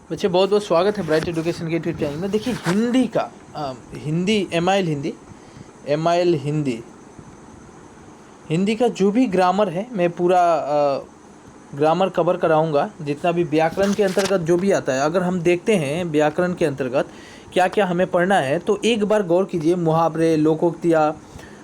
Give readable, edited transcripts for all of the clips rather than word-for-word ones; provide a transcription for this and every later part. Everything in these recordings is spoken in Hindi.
बच्चे बहुत बहुत स्वागत है ब्राइट एजुकेशन के यूट्यूब चैनल में। देखिए हिंदी का हिंदी हिंदी का जो भी ग्रामर है मैं पूरा ग्रामर कवर कराऊंगा। जितना भी व्याकरण के अंतर्गत जो भी आता है, अगर हम देखते हैं व्याकरण के अंतर्गत क्या क्या हमें पढ़ना है तो एक बार गौर कीजिए। मुहावरे, लोकोक्तियाँ,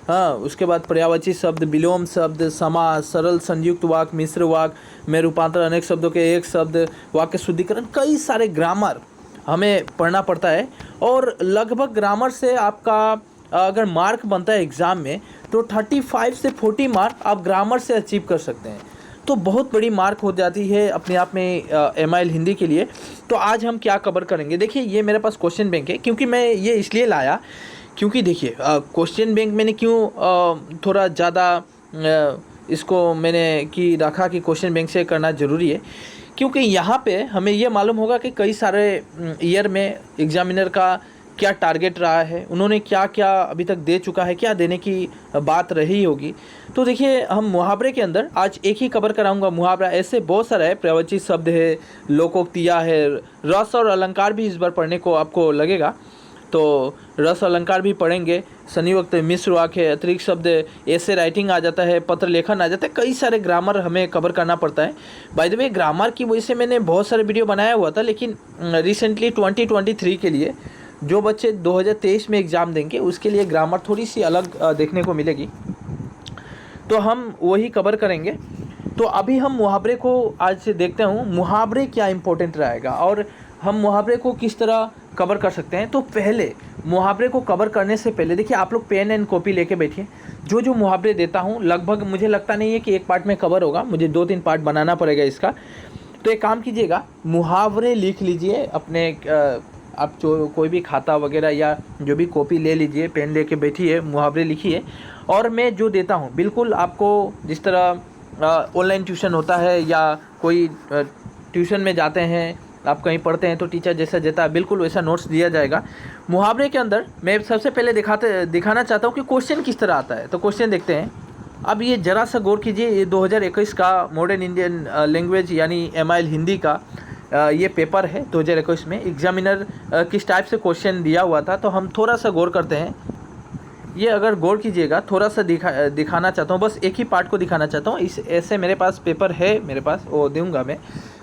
हाँ, उसके बाद पर्यायवाची शब्द, विलोम शब्द, समास, सरल संयुक्त वाक्य, मिश्र वाक्य में रूपांतर, अनेक शब्दों के एक शब्द, वाक्य शुद्धिकरण, कई सारे ग्रामर हमें पढ़ना पड़ता है। और लगभग ग्रामर से आपका अगर मार्क बनता है एग्ज़ाम में तो 35 से 40 मार्क आप ग्रामर से अचीव कर सकते हैं। तो बहुत बड़ी मार्क हो जाती है अपने आप में MIL हिंदी के लिए। तो आज हम क्या कवर करेंगे, देखिए ये मेरे पास क्वेश्चन बैंक है, क्योंकि मैं ये इसलिए लाया क्योंकि देखिए क्वेश्चन बैंक मैंने क्यों थोड़ा ज़्यादा इसको मैंने कि रखा कि क्वेश्चन बैंक से करना ज़रूरी है, क्योंकि यहाँ पे हमें ये मालूम होगा कि कई सारे ईयर में एग्जामिनर का क्या टारगेट रहा है, उन्होंने क्या क्या अभी तक दे चुका है, क्या देने की बात रही होगी। तो देखिए हम मुहावरे के अंदर आज एक ही कवर कराऊंगा। मुहावरा ऐसे बहुत सारा है, पर्यायवाची शब्द है, लोकोक्तियाँ है, रस और अलंकार भी इस बार पढ़ने को आपको लगेगा। तो रस अलंकार भी पढ़ेंगे, संयुक्त, मिश्र वाक्य है, अतिरिक्त शब्द, ऐसे राइटिंग आ जाता है, पत्र लेखन आ जाता है, कई सारे ग्रामर हमें कवर करना पड़ता है। बाय द वे ग्रामर की वजह से मैंने बहुत सारे वीडियो बनाया हुआ था, लेकिन रिसेंटली 2023 के लिए जो बच्चे 2023 में एग्ज़ाम देंगे उसके लिए ग्रामर थोड़ी सी अलग देखने को मिलेगी, तो हम वही कवर करेंगे। तो अभी हम मुहावरे को आज से देखते हूँ, मुहावरे क्या इम्पोर्टेंट रहेगा और हम मुहावरे को किस तरह कवर कर सकते हैं। तो पहले मुहावरे को कवर करने से पहले देखिए आप लोग पेन एंड कॉपी लेके बैठिए। जो जो मुहावरे देता हूँ लगभग मुझे लगता नहीं है कि एक पार्ट में कवर होगा, मुझे 2-3 पार्ट बनाना पड़ेगा इसका। तो एक काम कीजिएगा, मुहावरे लिख लीजिए अपने आप जो कोई भी खाता वगैरह या जो भी कॉपी ले लीजिए, पेन लेके बैठिए, मुहावरे लिखिए। और मैं जो देता हूँ बिल्कुल आपको जिस तरह ऑनलाइन ट्यूशन होता है या कोई ट्यूशन में जाते हैं, आप कहीं पढ़ते हैं तो टीचर जैसा देता है बिल्कुल वैसा नोट्स दिया जाएगा। मुहावरे के अंदर मैं सबसे पहले दिखाना चाहता हूँ कि क्वेश्चन किस तरह आता है। तो क्वेश्चन देखते हैं। अब ये ज़रा सा गौर कीजिए, ये 2021 का मॉडर्न इंडियन लैंग्वेज यानी MIL हिंदी का ये पेपर है 2021 में। एग्जामिनर किस टाइप से क्वेश्चन दिया हुआ था तो हम थोड़ा सा गौर करते हैं। ये अगर गौर कीजिएगा, थोड़ा सा दिखाना चाहता हूँ, बस एक ही पार्ट को दिखाना चाहता हूँ। इस ऐसे मेरे पास पेपर है, मेरे पास वो दूंगा मैं,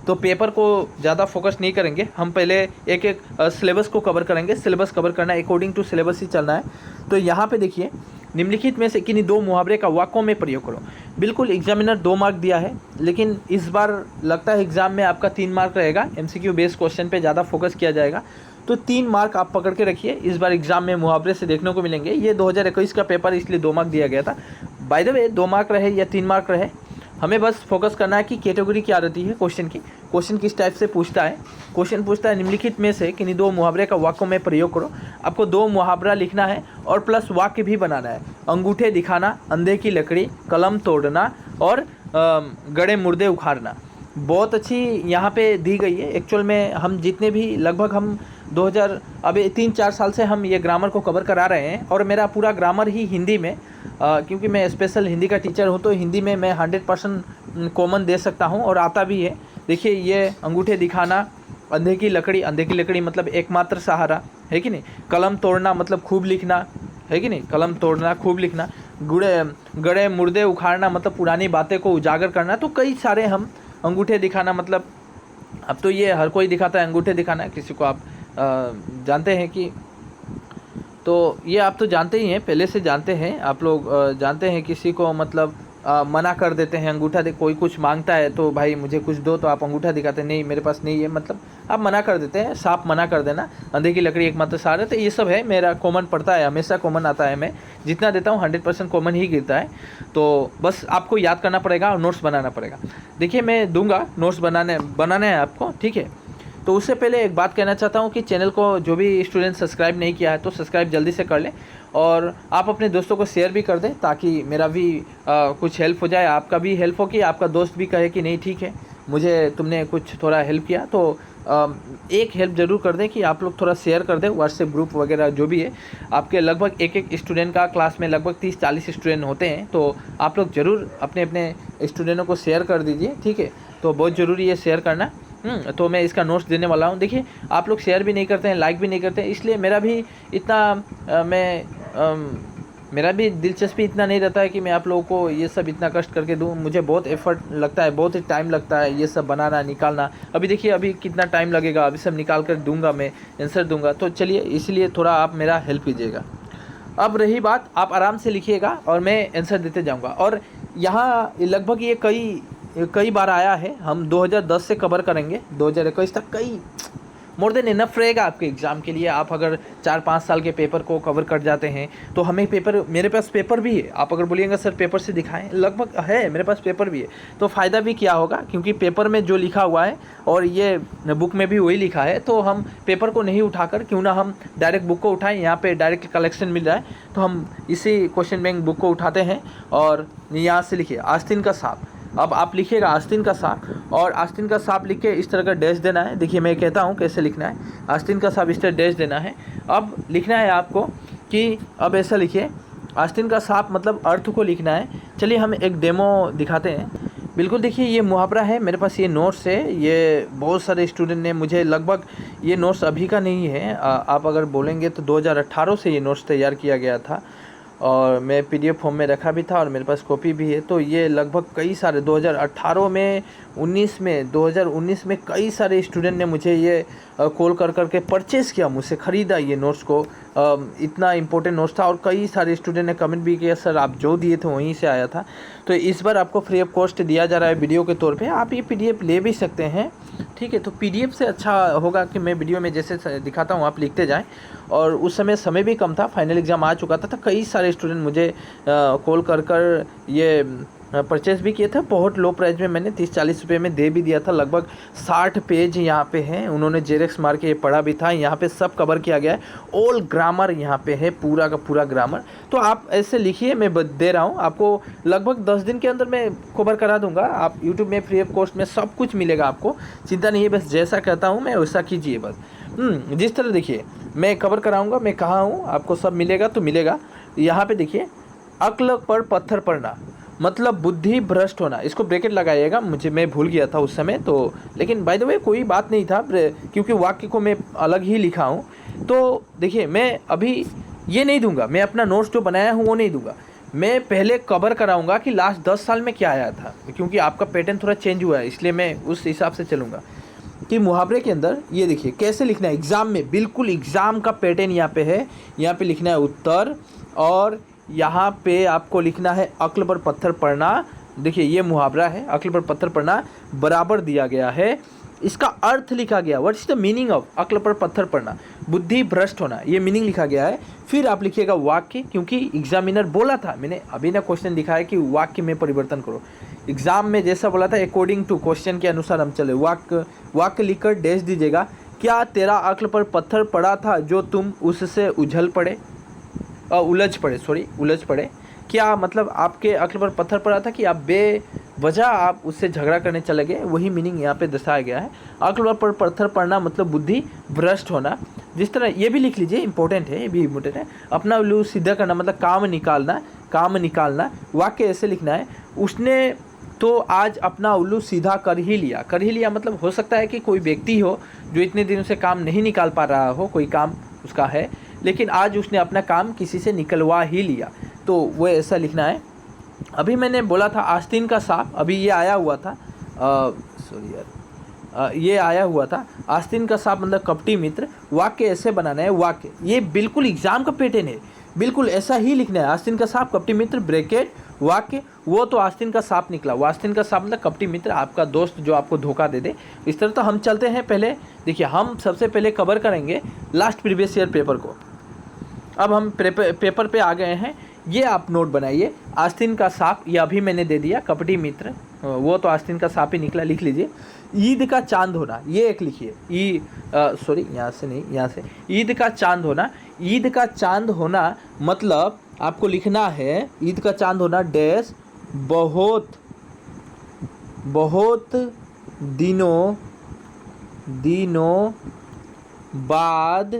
तो पेपर को ज़्यादा फोकस नहीं करेंगे। हम पहले एक एक सिलेबस को कवर करेंगे। सिलेबस कवर करना है, अकॉर्डिंग टू सिलेबस ही चलना है। तो यहाँ पे देखिए, निम्नलिखित में से किन्हीं 2 मुहावरे का वाक्यों में प्रयोग करो। बिल्कुल एग्जामिनर 2 मार्क दिया है, लेकिन इस बार लगता है एग्जाम में आपका 3 मार्क रहेगा। MCQ बेस्ड क्वेश्चन पे ज़्यादा फोकस किया जाएगा, तो 3 मार्क आप पकड़ के रखिए। इस बार एग्जाम में मुहावरे से देखने को मिलेंगे। ये 2021 का पेपर इसलिए 2 मार्क दिया गया था। बाय द वे 2 मार्क रहे या 3 मार्क रहे, हमें बस फोकस करना है कि कैटेगरी क्या रहती है क्वेश्चन की, क्वेश्चन किस टाइप से पूछता है। क्वेश्चन पूछता है निम्नलिखित में से किन्हीं 2 मुहावरे का वाक्यों में प्रयोग करो। आपको 2 मुहावरा लिखना है और प्लस वाक्य भी बनाना है। अंगूठे दिखाना, अंधे की लकड़ी, कलम तोड़ना और गड़े मुर्दे उखाड़ना बहुत अच्छी यहाँ पे दी गई है। एक्चुअल में हम जितने भी लगभग हम 2000 अभी 3-4 साल से हम ये ग्रामर को कवर करा रहे हैं, और मेरा पूरा ग्रामर ही हिंदी में, क्योंकि मैं स्पेशल हिंदी का टीचर हूँ तो हिंदी में मैं 100% कॉमन दे सकता हूँ और आता भी है। देखिए ये अंगूठे दिखाना, अंधे की लकड़ी मतलब एकमात्र सहारा है कि नहीं, कलम तोड़ना मतलब खूब लिखना है कि नहीं, कलम तोड़ना खूब लिखना, गड़े मुर्दे उखाड़ना मतलब पुरानी बातें को उजागर करना। तो कई सारे हम, अंगूठे दिखाना मतलब अब तो ये हर कोई दिखाता है अंगूठे दिखाना, किसी को आप जानते हैं कि, तो ये आप तो जानते ही हैं, पहले से जानते हैं आप लोग, जानते हैं किसी को मतलब मना कर देते हैं अंगूठा दे, कोई कुछ मांगता है तो भाई मुझे कुछ दो, तो आप अंगूठा दिखाते हैं, नहीं मेरे पास नहीं है, मतलब आप मना कर देते हैं, साफ मना कर देना। अंधे की लकड़ी एकमात्र सहारा, तो ये सब है मेरा कॉमन पड़ता है, हमेशा कॉमन आता है। मैं जितना देता हूँ 100% कॉमन ही गिरता है। तो बस आपको याद करना पड़ेगा और नोट्स बनाना पड़ेगा। देखिए मैं दूंगा नोट्स बनाना है आपको, ठीक है। तो उससे पहले एक बात कहना चाहता हूँ कि चैनल को जो भी स्टूडेंट सब्सक्राइब नहीं किया है तो सब्सक्राइब जल्दी से कर लें, और आप अपने दोस्तों को शेयर भी कर दें ताकि मेरा भी कुछ हेल्प हो जाए, आपका भी हेल्प हो, कि आपका दोस्त भी कहे कि नहीं ठीक है मुझे तुमने कुछ थोड़ा हेल्प किया। तो एक हेल्प ज़रूर कर दें कि आप लोग थोड़ा शेयर कर दें, व्हाट्सएप ग्रुप वगैरह जो भी है आपके, लगभग एक स्टूडेंट का क्लास में लगभग 30-40 स्टूडेंट होते हैं, तो आप लोग ज़रूर अपने अपने स्टूडेंटों को शेयर कर दीजिए, ठीक है। तो बहुत ज़रूरी है शेयर करना। तो मैं इसका नोट्स देने वाला हूँ। देखिए आप लोग शेयर भी नहीं करते हैं, लाइक भी नहीं करते हैं, इसलिए मेरा भी इतना मेरा भी दिलचस्पी इतना नहीं रहता है कि मैं आप लोगों को ये सब इतना कष्ट करके दूँ। मुझे बहुत एफर्ट लगता है, बहुत ही टाइम लगता है ये सब बनाना निकालना। अभी देखिए अभी कितना टाइम लगेगा, अभी सब निकाल कर दूंगा, मैं आंसर दूंगा। तो चलिए इसलिए थोड़ा आप मेरा हेल्प कीजिएगा। अब रही बात, आप आराम से लिखिएगा और मैं आंसर देते जाऊंगा। और यहाँ लगभग ये कई बार आया है, हम 2010 से कवर करेंगे 2021 तक। कई मोर देन इनफ रहेगा आपके एग्ज़ाम के लिए। आप अगर 4-5 साल के पेपर को कवर कर जाते हैं तो हमें पेपर, मेरे पास पेपर भी है। आप अगर बोलिएगा सर पेपर से दिखाएं, लगभग है मेरे पास पेपर भी है। तो फ़ायदा भी क्या होगा, क्योंकि पेपर में जो लिखा हुआ है और ये बुक में भी वही लिखा है, तो हम पेपर को नहीं उठाकर क्यों ना हम डायरेक्ट बुक को उठाएं। यहाँ पे डायरेक्ट कलेक्शन मिल रहा है, तो हम इसी क्वेश्चन बैंक बुक को उठाते हैं और यहाँ से लिखिए आस्तीन का सांप। अब आप लिखिएगा आस्तीन का सांप, और आस्तीन का सांप लिख के इस तरह का डैश देना है। देखिए मैं कहता हूँ कैसे लिखना है। आस्तीन का सांप इस तरह डैश देना है। अब लिखना है आपको कि अब ऐसा लिखिए, आस्तीन का सांप मतलब अर्थ को लिखना है। चलिए हम एक डेमो दिखाते हैं। बिल्कुल देखिए ये मुहावरा है, मेरे पास ये नोट्स है। ये बहुत सारे स्टूडेंट ने मुझे, लगभग ये नोट्स अभी का नहीं है, आप अगर बोलेंगे तो 2018 से ये नोट्स तैयार किया गया था और मैं PDF फॉर्म में रखा भी था और मेरे पास कॉपी भी है। तो ये लगभग कई सारे 2018 में 2019 में कई सारे स्टूडेंट ने मुझे ये कॉल कर के परचेज़ किया, मुझसे ख़रीदा ये नोट्स को। इतना इम्पोर्टेंट नोट्स था और कई सारे स्टूडेंट ने कमेंट भी किया सर आप जो दिए थे वहीं से आया था। तो इस बार आपको फ्री ऑफ कॉस्ट दिया जा रहा है वीडियो के तौर पे। आप ये PDF ले भी सकते हैं, ठीक है। तो PDF से अच्छा होगा कि मैं वीडियो में जैसे दिखाता हूँ आप लिखते जाएं। और उस समय भी कम था, फाइनल एग्ज़ाम आ चुका था, तो कई सारे स्टूडेंट मुझे कॉल कर ये परचेज़ भी किए थे। बहुत लो प्राइस में मैंने 30-40 रुपये में दे भी दिया था। लगभग 60 पेज यहाँ पे हैं, उन्होंने जेरेक्स मार के ये पढ़ा भी था। यहाँ पे सब कवर किया गया है, ऑल ग्रामर यहाँ पे है, पूरा का पूरा ग्रामर। तो आप ऐसे लिखिए, मैं दे रहा हूँ आपको, लगभग 10 दिन के अंदर मैं कवर करा दूँगा। आप यूट्यूब में फ्री ऑफ कॉस्ट में सब कुछ मिलेगा आपको, चिंता नहीं है। बस जैसा कहता हूँ मैं वैसा कीजिए बस। जिस तरह देखिए मैं कवर कराऊँगा, मैं कहाँ हूँ, आपको सब मिलेगा तो मिलेगा। यहाँ पर देखिए, अक्ल पर पत्थर पड़ना मतलब बुद्धि भ्रष्ट होना। इसको ब्रैकेट लगाइएगा, मैं भूल गया था उस समय तो, लेकिन बाय द वे कोई बात नहीं था क्योंकि वाक्य को मैं अलग ही लिखा हूँ। तो देखिए मैं अभी ये नहीं दूंगा, मैं अपना नोट्स जो बनाया हूँ वो नहीं दूंगा। मैं पहले कवर कराऊंगा कि लास्ट 10 साल में क्या आया था, क्योंकि आपका पैटर्न थोड़ा चेंज हुआ है, इसलिए मैं उस हिसाब से चलूँगा। कि मुहावरे के अंदर ये देखिए कैसे लिखना है एग्ज़ाम में, बिल्कुल एग्ज़ाम का पैटर्न यहाँ पे है। यहाँ पे लिखना है उत्तर, और यहाँ पे आपको लिखना है अक्ल पर पत्थर पड़ना। देखिए ये मुहावरा है, अक्ल पर पत्थर पड़ना बराबर दिया गया है, इसका अर्थ लिखा गया, what is the meaning of अक्ल पर पत्थर पड़ना, बुद्धि भ्रष्ट होना, ये मीनिंग लिखा गया है। फिर आप लिखिएगा वाक्य, क्योंकि एग्जामिनर बोला था, मैंने अभी ना क्वेश्चन दिखाया कि वाक्य में परिवर्तन करो। एग्जाम में जैसा बोला था अकॉर्डिंग टू क्वेश्चन के अनुसार हम चले। वाक्य लिखकर डैश दीजिएगा, क्या तेरा अक्ल पर पत्थर पड़ा था जो तुम उससे उलझ पड़े। क्या मतलब आपके अक्ल पर पत्थर पड़ा था कि आप बेवजह आप उससे झगड़ा करने चले गए, वही मीनिंग यहाँ पे दर्शाया गया है। अक्ल पर पत्थर पड़ना मतलब बुद्धि भ्रष्ट होना। जिस तरह ये भी लिख लीजिए, इंपॉर्टेंट है, ये भी इम्पोर्टेंट है। अपना उल्लू सीधा करना मतलब काम निकालना। वाक्य ऐसे लिखना है, उसने तो आज अपना उल्लू सीधा कर ही लिया मतलब हो सकता है कि कोई व्यक्ति हो जो इतने दिनों से काम नहीं निकाल पा रहा हो, कोई काम उसका है, लेकिन आज उसने अपना काम किसी से निकलवा ही लिया, तो वो ऐसा लिखना है। अभी मैंने बोला था आस्तीन का सांप, अभी ये आया हुआ था, ये आया हुआ था आस्तीन का सांप मतलब कपटी मित्र। वाक्य ऐसे बनाना है, वाक्य ये बिल्कुल एग्जाम का पैटर्न है, बिल्कुल ऐसा ही लिखना है। आस्तीन का सांप कपटी मित्र ब्रैकेट वाक्य, वो तो आस्तीन का सांप निकला, वो आस्तीन का सांप मतलब कपटी मित्र, आपका दोस्त जो आपको धोखा दे दे। इस तरह तो हम चलते हैं। पहले देखिए, हम सबसे पहले कवर करेंगे लास्ट प्रीवियस ईयर पेपर को। अब हम पेपर पे आ गए हैं, ये आप नोट बनाइए। आस्तीन का सांप ये अभी मैंने दे दिया, कपटी मित्र वो तो आस्तीन का सांप ही निकला, लिख लीजिए। ईद का चांद होना, ये एक लिखिए, यहाँ से नहीं, यहाँ से ईद का चांद होना। ईद का चांद होना मतलब आपको लिखना है, ईद का चांद होना डैश बहुत दिनों बाद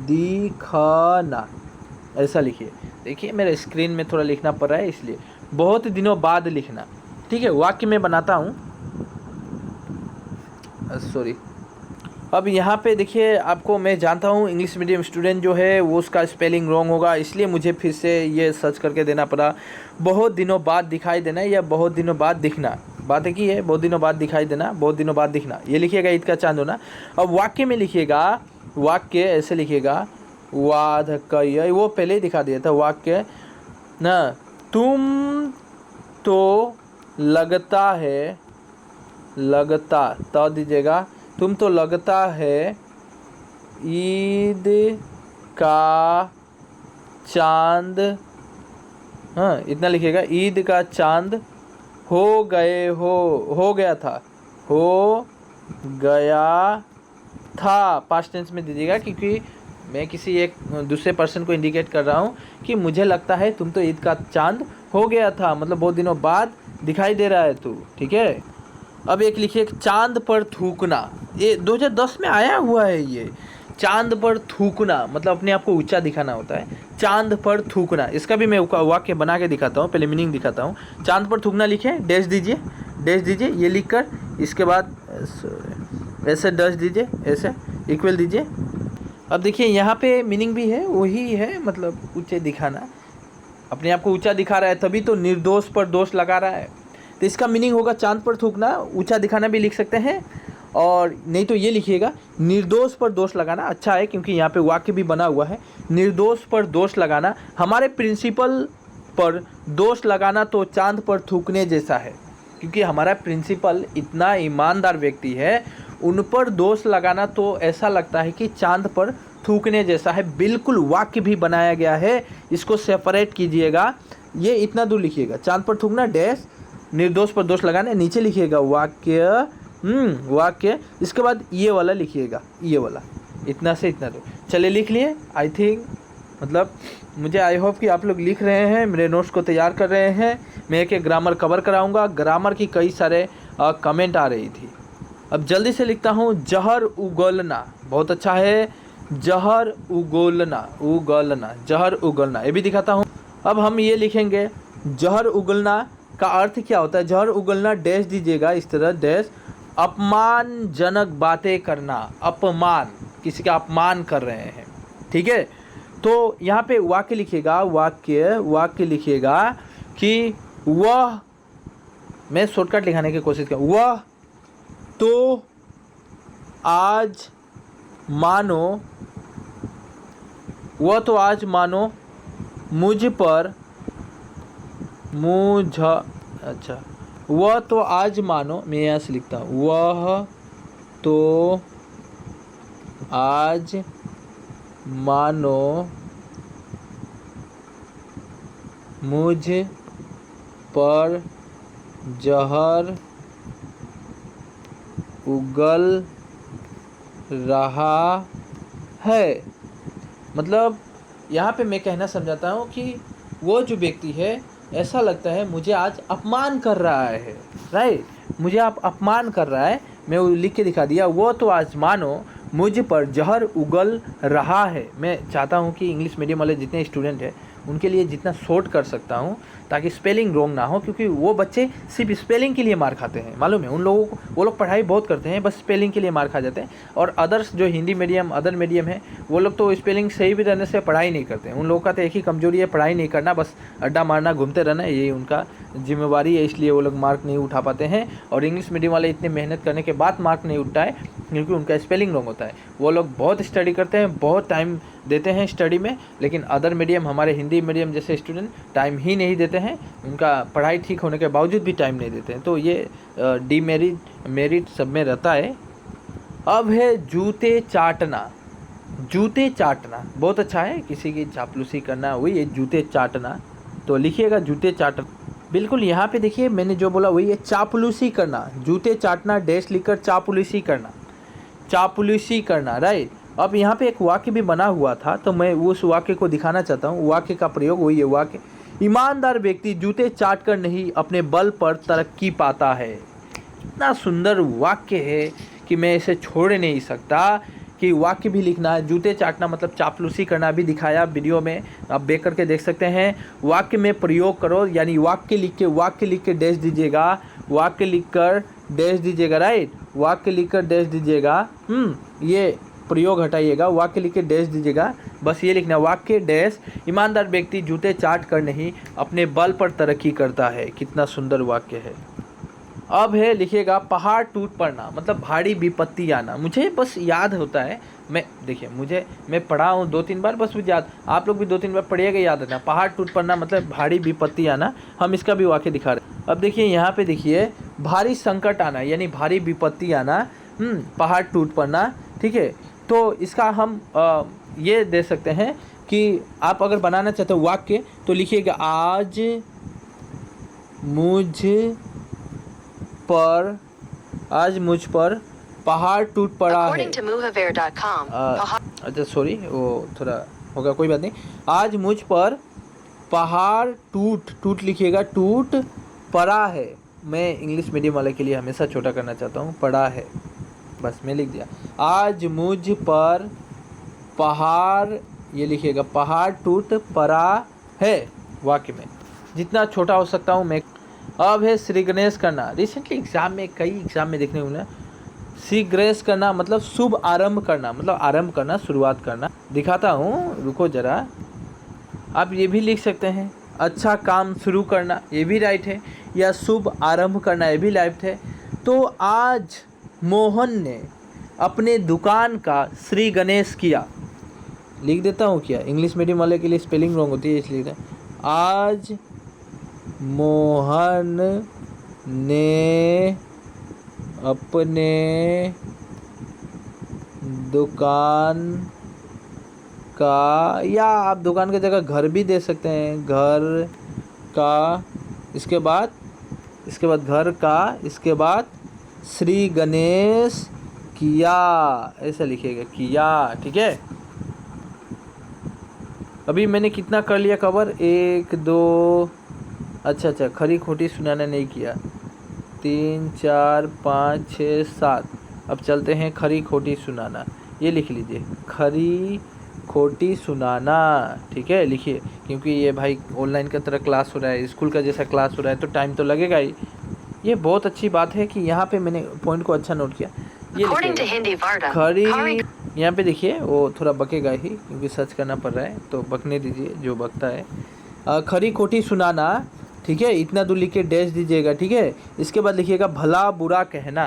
दिखना, ऐसा लिखिए। देखिए मेरे स्क्रीन में थोड़ा लिखना पड़ रहा है, इसलिए बहुत दिनों बाद लिखना, ठीक है। वाक्य में बनाता हूँ, सॉरी। अब यहाँ पे देखिए, आपको मैं जानता हूँ इंग्लिश मीडियम स्टूडेंट जो है वो उसका स्पेलिंग रॉन्ग होगा, इसलिए मुझे फिर से ये सर्च करके देना पड़ा। बहुत दिनों बाद दिखाई देना या बहुत दिनों बाद दिखना, बात एक ही है, बहुत दिनों बाद दिखाई देना, बहुत दिनों बाद दिखना, ये लिखिएगा ईद का चांद होना। अब वाक्य में लिखिएगा, वाक्य ऐसे लिखिएगा, वाध कय, वो पहले ही दिखा दिया था वाक्य ना। तुम तो लगता है, लगता तो दीजिएगा, तुम तो लगता है ईद का चांद, हाँ इतना लिखिएगा, ईद का चांद हो गया था, हो गया था, पास्ट टेंस में दीजिएगा, क्योंकि मैं किसी एक दूसरे पर्सन को इंडिकेट कर रहा हूँ कि मुझे लगता है तुम तो ईद का चांद हो गया था, मतलब बहुत दिनों बाद दिखाई दे रहा है तू, ठीक है। अब एक लिखिए चांद पर थूकना, ये 2010 में आया हुआ है, ये चांद पर थूकना मतलब अपने आप को ऊंचा दिखाना होता है, चांद पर थूकना। इसका भी मैं वाक्य बना के दिखाता हूँ, पहले मीनिंग दिखाता हूँ। चांद पर थूकना लिखे, डैश दीजिए, डैश दीजिए, ये लिखकर इसके बाद ऐसे डैश दीजिए, ऐसे इक्वल दीजिए। अब देखिए यहाँ पे मीनिंग भी है, वही है, मतलब ऊंचे दिखाना, अपने आप को ऊंचा दिखा रहा है, तभी तो निर्दोष पर दोष लगा रहा है। तो इसका मीनिंग होगा चांद पर थूकना, ऊंचा दिखाना भी लिख सकते हैं, और नहीं तो ये लिखिएगा निर्दोष पर दोष लगाना। अच्छा है क्योंकि यहाँ पे वाक्य भी बना हुआ है, निर्दोष पर दोष लगाना, हमारे प्रिंसिपल पर दोष लगाना तो चांद पर थूकने जैसा है, क्योंकि हमारा प्रिंसिपल इतना ईमानदार व्यक्ति है, उन पर दोष लगाना तो ऐसा लगता है कि चांद पर थूकने जैसा है। बिल्कुल वाक्य भी बनाया गया है, इसको सेपरेट कीजिएगा, ये इतना दूर लिखिएगा, चांद पर थूकना डैश, निर्दोष पर दोष लगाना, नीचे लिखिएगा वाक्य, वाक्य, इसके बाद ये वाला लिखिएगा, ये वाला, इतना से इतना दूर। चलिए लिख लिए, आई थिंक, मतलब मुझे आई होप कि आप लोग लिख रहे हैं, मेरे नोट्स को तैयार कर रहे हैं। मैं एक ग्रामर कवर कराऊंगा, ग्रामर की कई सारे कमेंट आ रही थी। अब जल्दी से लिखता हूँ, जहर उगलना, बहुत अच्छा है, जहर उगलना, उगलना, जहर उगलना, ये भी दिखाता हूँ। अब हम ये लिखेंगे, जहर उगलना का अर्थ क्या होता है। जहर उगलना डैश दीजिएगा, इस तरह डैश, अपमानजनक बातें करना, अपमान, किसी का अपमान कर रहे हैं, ठीक है। तो यहाँ पे वाक्य लिखिएगा, वाक्य, वाक्य लिखिएगा कि वह, मैं शॉर्टकट लिखाने की कोशिश कर, वह तो आज मानो, वह तो आज मानो मुझ पर, अच्छा, वह तो आज मानो, मैं यहाँ से लिखता हूँ, वह तो आज मानो मुझ पर जहर उगल रहा है। मतलब यहाँ पे मैं कहना समझाता हूँ कि वो जो व्यक्ति है, ऐसा लगता है मुझे आज अपमान कर रहा है, राइट, मुझे आप अपमान कर रहा है, मैं वो लिख के दिखा दिया, वो तो आज मानो मुझ पर जहर उगल रहा है। मैं चाहता हूँ कि इंग्लिश मीडियम वाले जितने स्टूडेंट हैं उनके लिए जितना शॉर्ट कर सकता हूँ ताकि स्पेलिंग रॉन्ग ना हो, क्योंकि वो बच्चे सिर्फ स्पेलिंग के लिए मार खाते हैं, मालूम है उन लोगों को, वो लोग पढ़ाई बहुत करते हैं, बस स्पेलिंग के लिए मार खा जाते हैं। और अदर्स जो हिंदी मीडियम, अदर मीडियम है, वो लोग तो स्पेलिंग सही भी रहने से पढ़ाई नहीं करते हैं। उन लोगों का तो एक ही कमजोरी है, पढ़ाई नहीं करना, बस अड्डा मारना, घूमते रहना, यही उनका जिम्मेवारी है, इसलिए वो लोग मार्क नहीं उठा पाते हैं। और इंग्लिश मीडियम वाले इतने मेहनत करने के बाद मार्क नहीं उठता है क्योंकि उनका स्पेलिंग रॉन्ग होता है। वो लोग बहुत स्टडी करते हैं, बहुत टाइम देते हैं स्टडी में, लेकिन अदर मीडियम, हमारे हिंदी मीडियम जैसे स्टूडेंट टाइम ही नहीं देते हैं, उनका पढ़ाई ठीक होने के बावजूद भी टाइम नहीं देते हैं, तो ये डीमेरिट मेरिट सब में रहता है। अब है जूते चाटना, जूते चाटना बहुत अच्छा है, किसी की चापलूसी करना, वही है जूते चाटना, तो लिखिएगा जूते चाटना। बिल्कुल यहाँ पे देखिए मैंने जो बोला वही है, चापलूसी करना, जूते चाटना डैश लिखकर चापलूसी करना, चापलूसी करना, राइट। अब यहाँ पे एक वाक्य भी बना हुआ था, तो मैं उस वाक्य को दिखाना चाहता हूँ। वाक्य का प्रयोग वही है, वाक्य, ईमानदार व्यक्ति जूते चाट कर नहीं अपने बल पर तरक्की पाता है। इतना सुंदर वाक्य है कि मैं इसे छोड़ नहीं सकता कि वाक्य भी लिखना है। जूते चाटना मतलब चापलूसी करना, भी दिखाया वीडियो में, आप देख करके देख सकते हैं। वाक्य में प्रयोग करो, यानी वाक्य लिख के डैश दीजिएगा, वाक्य लिख कर डैश दीजिएगा, राइट। वाक्य लिखकर डैश दीजिएगा। ये प्रयोग हटाइएगा, वाक्य लिख के डैश दीजिएगा। बस ये लिखना, वाक्य डैश ईमानदार व्यक्ति जूते चाट कर नहीं अपने बल पर तरक्की करता है। कितना सुंदर वाक्य है। अब है लिखिएगा पहाड़ टूट पड़ना, मतलब भारी विपत्ति आना। मुझे बस याद होता है, मैं पढ़ा हूँ 2-3 बार, बस मुझे याद, आप लोग भी 2-3 बार पढ़िएगा, याद रखना। पहाड़ टूट पड़ना मतलब भारी विपत्ति आना। हम इसका भी वाक्य दिखा रहे हैं। अब देखिए यहाँ पे देखिए, भारी संकट आना यानी भारी विपत्ति आना, पहाड़ टूट पड़ना, ठीक है। तो इसका हम ये दे सकते हैं कि आप अगर बनाना चाहते हो वाक्य तो लिखिएगा, आज मुझ पर पहाड़ टूट पड़ा है। अच्छा सॉरी, वो थोड़ा होगा, कोई बात नहीं। आज मुझ पर पहाड़ टूट लिखिएगा, टूट पड़ा है। मैं इंग्लिश मीडियम वाले के लिए हमेशा छोटा करना चाहता हूँ, पड़ा है, बस मैं लिख दिया। आज मुझ पर पहाड़, ये लिखिएगा, पहाड़ टूट पड़ा है। वाक्य में जितना छोटा हो सकता हूँ मैं। अब है श्री गणेश करना। रिसेंटली कई एग्जाम में देखने को मिला, श्री गणेश करना मतलब शुभ आरंभ करना, मतलब आरंभ करना, शुरुआत करना। दिखाता हूँ, रुको जरा। आप ये भी लिख सकते हैं, अच्छा काम शुरू करना, ये भी राइट है, या शुभ आरंभ करना, ये भी राइट है। तो आज मोहन ने अपने दुकान का श्री गणेश किया। लिख देता हूँ क्या, इंग्लिश मीडियम वाले के लिए स्पेलिंग रॉन्ग होती है इसलिए। आज मोहन ने अपने दुकान का, या आप दुकान की जगह घर भी दे सकते हैं, घर का, इसके बाद घर का, इसके बाद श्री गणेश किया, ऐसा लिखिएगा, किया, ठीक है। अभी मैंने कितना कर लिया कवर, 1 2, अच्छा, खरी खोटी सुनाना नहीं किया, 3 4 5 6 7। अब चलते हैं खरी खोटी सुनाना, ये लिख लीजिए, खरी खोटी सुनाना, ठीक है, लिखिए। क्योंकि ये भाई ऑनलाइन का तरह क्लास हो रहा है, स्कूल का जैसा क्लास हो रहा है, तो टाइम तो लगेगा ही। ये बहुत अच्छी बात है कि यहाँ पे मैंने पॉइंट को अच्छा नोट किया। ये खरी, यहाँ पे देखिए, वो थोड़ा बकेगा ही क्योंकि सर्च करना पड़ रहा है, तो बकने दीजिए जो बकता है। खरी खोटी सुनाना, ठीक है, इतना दूर लिख के डैश दीजिएगा, ठीक है। इसके बाद लिखिएगा भला बुरा कहना।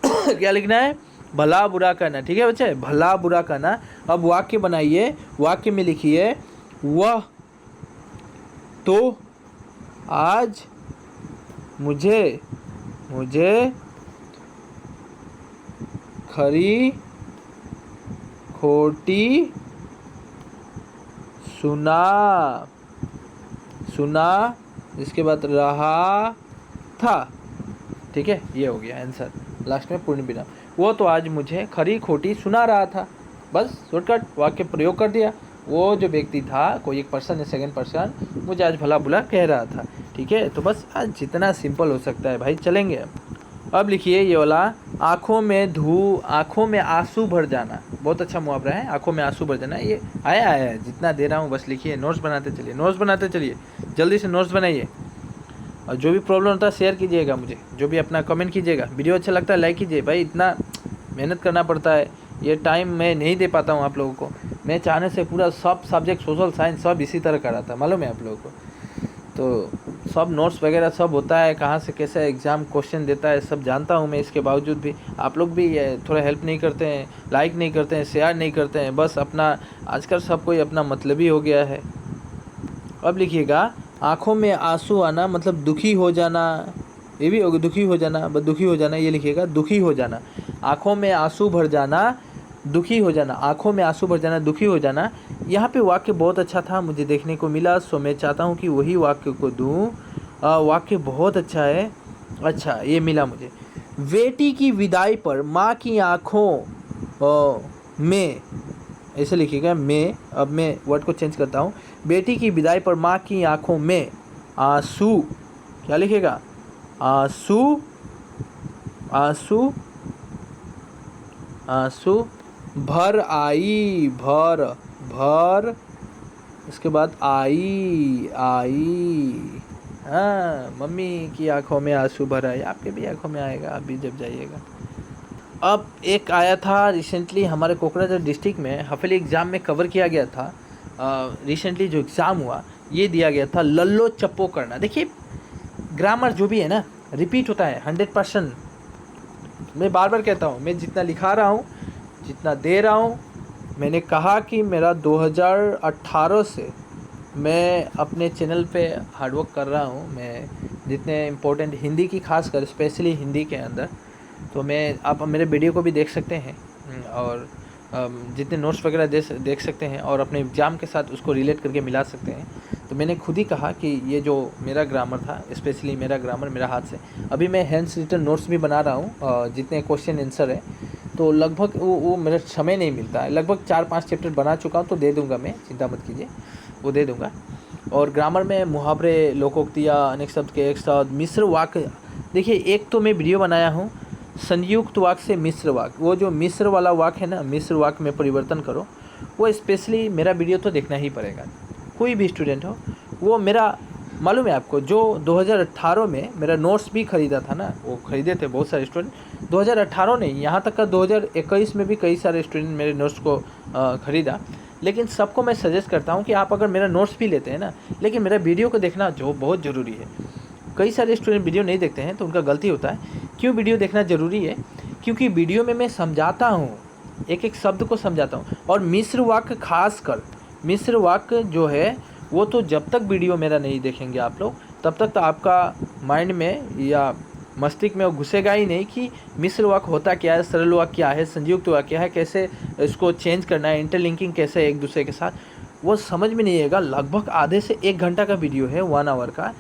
क्या लिखना है, भला बुरा कहना, ठीक है बच्चे, भला बुरा कहना। अब वाक्य बनाइए, वाक्य में लिखिए, वह तो आज मुझे खरी खोटी सुना, इसके बाद रहा था, ठीक है। ये हो गया आंसर, लास्ट में पूर्ण विराम। वो तो आज मुझे खरी खोटी सुना रहा था, बस शॉर्टकट वाक्य प्रयोग कर दिया। वो जो व्यक्ति था, कोई एक पर्सन या सेकंड पर्सन, मुझे आज भला बुरा कह रहा था, ठीक है। तो बस आज जितना सिंपल हो सकता है भाई चलेंगे। अब लिखिए ये वाला, आँखों में आंसू भर जाना। बहुत अच्छा मुहावरा है, आंखों में आंसू भर जाना। ये आया है, जितना दे रहा हूँ बस लिखिए, नोट्स बनाते चलिए, जल्दी से नोट्स बनाइए। और जो भी प्रॉब्लम होता है शेयर कीजिएगा मुझे, जो भी अपना कमेंट कीजिएगा। वीडियो अच्छा लगता है लाइक कीजिए, भाई इतना मेहनत करना पड़ता है, ये टाइम मैं नहीं दे पाता हूँ आप लोगों को। मैं चाहने से पूरा सब सब्जेक्ट, सोशल साइंस सब इसी तरह करा था, मालूम है आप लोगों को। तो सब नोट्स वगैरह सब होता है, कहाँ से कैसे एग्ज़ाम क्वेश्चन देता है सब जानता हूँ मैं। इसके बावजूद भी आप लोग भी थोड़ा हेल्प नहीं करते हैं, लाइक नहीं करते हैं, शेयर नहीं करते हैं, बस अपना आजकल सब कोई अपना मतलबी हो गया है। अब लिखिएगा, आँखों में आंसू आना मतलब दुखी हो जाना, ये भी होगा, दुखी हो जाना, बस दुखी हो जाना, ये लिखिएगा, दुखी हो जाना। आँखों में आंसू भर जाना, दुखी हो जाना, आँखों में आंसू भर जाना, दुखी हो जाना। यहाँ पे वाक्य बहुत अच्छा था, मुझे देखने को मिला, सो मैं चाहता हूँ कि वही वाक्य को दूँ। वाक्य बहुत अच्छा है, अच्छा ये मिला मुझे। बेटी की विदाई पर माँ की आँखों में, ऐसे लिखिएगा में, अब मैं वर्ड को चेंज करता हूँ। बेटी की विदाई पर माँ की आँखों में आंसू, क्या लिखेगा, आंसू आंसू आंसू भर आई, भर इसके बाद आई, हाँ, मम्मी की आंखों में आंसू भर आए, आपके भी आंखों में आएगा, आप भी जब जाइएगा। अब एक आया था रिसेंटली हमारे कोकराझार डिस्ट्रिक्ट में हफेली एग्ज़ाम में कवर किया गया था। रिसेंटली जो एग्ज़ाम हुआ ये दिया गया था लल्लो चप्पो करना। देखिए ग्रामर जो भी है ना रिपीट होता है 100%। मैं बार बार कहता हूँ, मैं जितना लिखा रहा हूँ, जितना दे रहा हूँ, मैंने कहा कि मेरा 2018 से मैं अपने चैनल पे हार्डवर्क कर रहा हूँ। मैं जितने इम्पोर्टेंट हिंदी की खास कर स्पेशली हिंदी के अंदर, तो मैं आप मेरे वीडियो को भी देख सकते हैं और जितने नोट्स वगैरह देख सकते हैं और अपने एग्ज़ाम के साथ उसको रिलेट करके मिला सकते हैं। तो मैंने खुद ही कहा कि ये जो मेरा ग्रामर था, स्पेशली मेरा ग्रामर मेरा हाथ से, अभी मैं हैंड्स रिटन नोट्स भी बना रहा हूँ जितने क्वेश्चन आंसर है, तो लगभग वो मेरा समय नहीं मिलता है। लगभग 4-5 चैप्टर बना चुका हूँ, तो दे दूँगा मैं, चिंता मत कीजिए, वो दे दूँगा। और ग्रामर में मुहावरे, लोकोक्तियाँ, अनेक शब्द के एक साथ, मिश्र वाक्य। देखिए एक तो मैं वीडियो बनाया हूँ संयुक्त वाक्य से मिश्र वाक्य, वो जो मिश्र वाला वाक्य है ना, मिश्र वाक्य में परिवर्तन करो, वो स्पेशली मेरा वीडियो तो देखना ही पड़ेगा। कोई भी स्टूडेंट हो, वो मेरा मालूम है आपको, जो 2018 में मेरा नोट्स भी ख़रीदा था ना, वो ख़रीदे थे बहुत सारे स्टूडेंट। 2018 नहीं, यहाँ तक का 2021 में भी कई सारे स्टूडेंट मेरे नोट्स को ख़रीदा। लेकिन सबको मैं सजेस्ट करता हूँ कि आप अगर मेरा नोट्स भी लेते हैं ना, लेकिन मेरा वीडियो को देखना जो बहुत ज़रूरी है। कई सारे स्टूडेंट वीडियो नहीं देखते हैं, तो उनका गलती होता है। क्यों वीडियो देखना ज़रूरी है? क्योंकि वीडियो में मैं समझाता हूँ, एक एक शब्द को समझाता हूँ। और मिश्र वाक्य, खास कर मिश्र वाक्य जो है, वो तो जब तक वीडियो मेरा नहीं देखेंगे आप लोग, तब तक तो आपका माइंड में या मस्तिष्क में वो घुसेगा ही नहीं कि मिश्र वाक्य होता क्या है, सरल वाक्य क्या है, संयुक्त वाक्य क्या है, कैसे इसको चेंज करना है, इंटरलिंकिंग कैसे है एक दूसरे के साथ, वो समझ में नहीं आएगा। लगभग आधे से 1 घंटा का वीडियो है, 1 आवर का,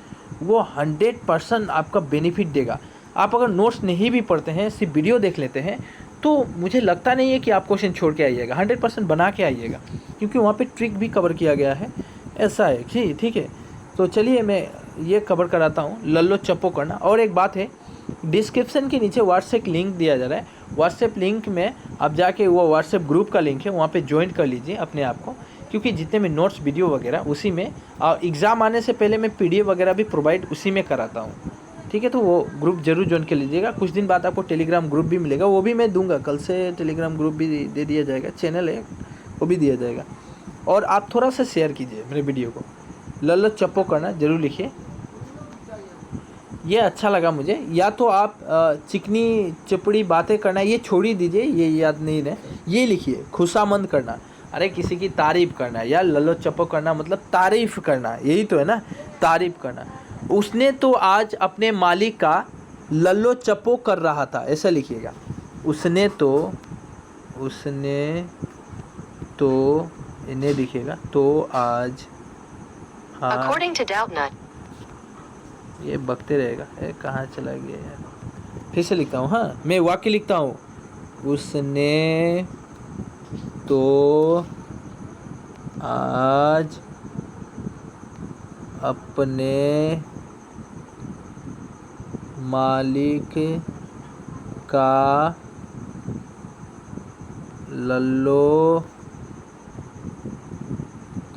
वो 100% आपका बेनिफिट देगा। आप अगर नोट्स नहीं भी पढ़ते हैं, सिर्फ वीडियो देख लेते हैं, तो मुझे लगता नहीं है कि आप क्वेश्चन छोड़ के आइएगा, 100% बना के आइएगा, क्योंकि वहाँ पे ट्रिक भी कवर किया गया है। ऐसा है जी, ठीक है। तो चलिए मैं ये कवर कराता हूँ, लल्लो चप्पो करना। और एक बात है, डिस्क्रिप्शन के नीचे व्हाट्सएप लिंक दिया जा रहा है। व्हाट्सएप लिंक में आप जाके, वो व्हाट्सएप ग्रुप का लिंक है, वहाँ पे ज्वाइन कर लीजिए अपने आप को, क्योंकि जितने में नोट्स वीडियो वगैरह उसी में, और एग्ज़ाम आने से पहले मैं PDF वगैरह भी प्रोवाइड उसी में कराता हूँ, ठीक है। तो वो ग्रुप जरूर ज्वाइन कर लीजिएगा। कुछ दिन बाद आपको टेलीग्राम ग्रुप भी मिलेगा, वो भी मैं दूंगा, कल से टेलीग्राम ग्रुप भी दे दिया जाएगा, चैनल है वो भी दिया जाएगा। और आप थोड़ा सा शेयर कीजिए मेरे वीडियो को, लल्लो चप्पो करना जरूर लिखिए, ये अच्छा लगा मुझे। या तो आप चिकनी चपड़ी बातें करना, ये छोड़ ही दीजिए, ये याद नहीं रहे, ये लिखिए खुशामंद करना। अरे किसी की तारीफ़ करना, या लल्लो चप्पो करना मतलब तारीफ़ करना, यही तो है ना, तारीफ़ करना। उसने तो आज अपने मालिक का लल्लो चप्पो कर रहा था, ऐसा लिखिएगा। उसने तो इन्हें लिखिएगा, तो आज, हाँ ये बकते रहेगा, कहाँ चला गया यार। फिर से लिखता हूँ, हाँ मैं वाक्य लिखता हूँ। उसने तो आज अपने मालिक का लल्लो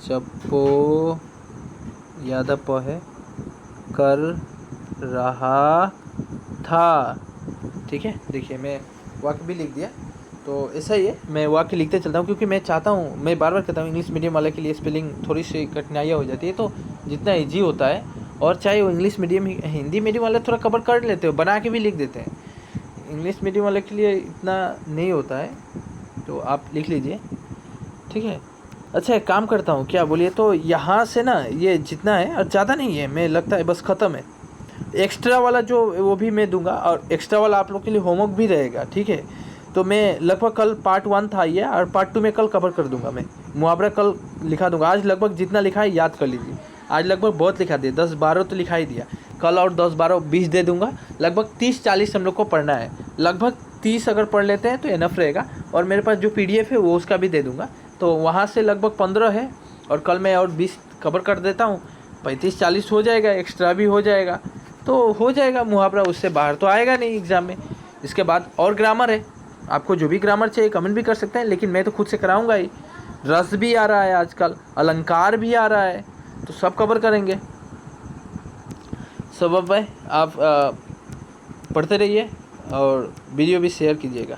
चप्पो, याद है, कर रहा था, ठीक है। देखिए मैं वाक्य भी लिख दिया, तो ऐसा ही है, मैं वाक्य लिखते चलता हूँ, क्योंकि मैं चाहता हूँ, मैं बार बार कहता हूँ, इंग्लिश मीडियम वाले के लिए स्पेलिंग थोड़ी सी कठिनाइयाँ हो जाती है, तो जितना ईजी होता है, और चाहे वो इंग्लिश मीडियम हिंदी मीडियम वाले थोड़ा कवर कर लेते हो, बना के भी लिख देते हैं, इंग्लिश मीडियम वाले के लिए इतना नहीं होता है, तो आप लिख लीजिए, ठीक है। अच्छा एक काम करता हूँ, क्या बोलिए, तो यहाँ से ना ये जितना है, और ज़्यादा नहीं है, मैं लगता है बस ख़त्म है। एक्स्ट्रा वाला जो वो भी मैं दूंगा, और एक्स्ट्रा वाला आप लोग के लिए होमवर्क भी रहेगा, ठीक है। तो मैं लगभग कल पार्ट 1 था ये, और पार्ट 2 में कल कवर कर दूंगा। मैं मुहावरा कल लिखा दूंगा, आज लगभग जितना लिखा है याद कर लीजिए। आज लगभग बहुत लिखा दिया, 10-12 तो लिखा ही दिया, कल और 10-12-20 दे दूंगा। लगभग 30-40 हम लोग को पढ़ना है, लगभग 30 अगर पढ़ लेते हैं तो इनफ रहेगा। और मेरे पास जो PDF है वो उसका भी दे दूंगा, तो वहाँ से लगभग 15 है, और कल मैं और 20 कवर कर देता हूँ, 35-40 हो जाएगा, एक्स्ट्रा भी हो जाएगा, तो हो जाएगा मुहावरा, उससे बाहर तो आएगा नहीं एग्ज़ाम में। इसके बाद और ग्रामर है, आपको जो भी ग्रामर चाहिए कमेंट भी कर सकते हैं, लेकिन मैं तो खुद से कराऊंगा ही। रस भी आ रहा है आजकल, अलंकार भी आ रहा है, तो सब कवर करेंगे। सब भाई आप पढ़ते रहिए और वीडियो भी शेयर कीजिएगा।